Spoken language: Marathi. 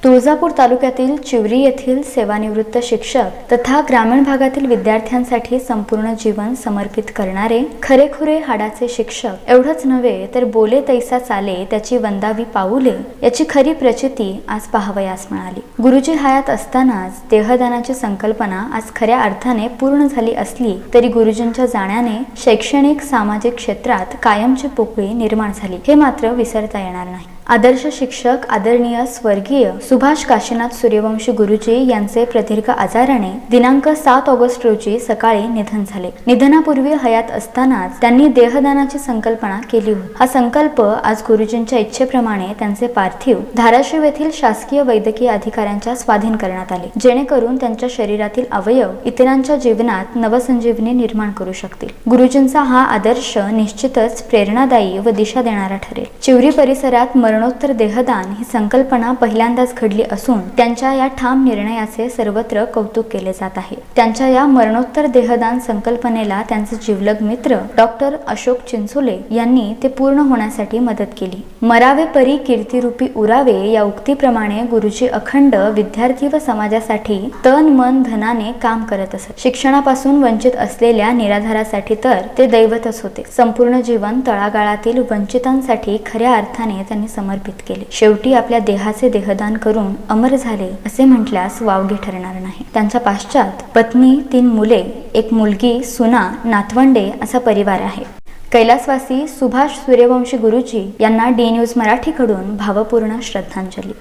तुळजापूर तालुक्यातील चिवरी येथील सेवानिवृत्त शिक्षक तथा ग्रामीण भागातील विद्यार्थ्यांसाठी संपूर्ण जीवन समर्पित करणारे खरेखुरे हाडाचे शिक्षक एवढंच नव्हे तर बोले तैसा चाले त्याची वंदावी पाऊले याची खरी प्रचिती आज पाहावयास मिळाली। गुरुजी हयात असतानाच देहदानाची संकल्पना आज खऱ्या अर्थाने पूर्ण झाली असली तरी गुरुजींच्या जाण्याने शैक्षणिक सामाजिक क्षेत्रात कायमची पोकळी निर्माण झाली हे मात्र विसरता येणार नाही। आदर्श शिक्षक आदरणीय स्वर्गीय सुभाष काशीनाथ सूर्यवंशी गुरुजी यांचे प्रदीर्घ आजाराने दिनांक 7 ऑगस्ट रोजी सकाळी निधन झाले। निधनापूर्वी हयात असतानाच त्यांनी देहदानाची संकल्पना केली होती। हा संकल्प आज गुरुजींच्या इच्छेप्रमाणे त्यांचे पार्थिव धाराशिव येथील शासकीय वैद्यकीय अधिकाऱ्यांच्या स्वाधीन करण्यात आले, जेणेकरून त्यांच्या शरीरातील अवयव इतरांच्या जीवनात नवसंजीवनी निर्माण करू शकतील। गुरुजींचा हा आदर्श निश्चितच प्रेरणादायी व दिशा देणारा ठरेल। चिवरी परिसरात मरणोत्तर देहदान ही संकल्पना पहिल्यांदाच घडली असून त्यांच्या या ठाम निर्णयाचे सर्वत्र कौतुक केले जात आहे। त्यांच्या या मरणोत्तर देहदान संकल्पनेला त्यांचे जिवलग मित्र डॉक्टर अशोक चिंचोले यांनी ते पूर्ण होण्यासाठी मदत केली। मरावे परी कीर्तिरूपी उरावे या उक्तीप्रमाणे गुरुजी अखंड विद्यार्थी व समाजासाठी तन मन धनाने काम करत असत। शिक्षणापासून वंचित असलेल्या निराधारासाठी तर ते दैवतच होते। संपूर्ण जीवन तळागाळातील वंचितांसाठी खऱ्या अर्थाने त्यांनी समर्पित केले। शेवटी आपल्या देहाचे देहदान करून अमर झाले असे म्हटल्यास वावगे ठरणार नाही। त्यांच्या पाश्चात पत्नी, 3 मुले, 1 मुलगी, सुना, नातवंडे असा परिवार आहे। कैलासवासी सुभाष सूर्यवंशी गुरुजी यांना डी न्यूज मराठीकडून भावपूर्ण श्रद्धांजली।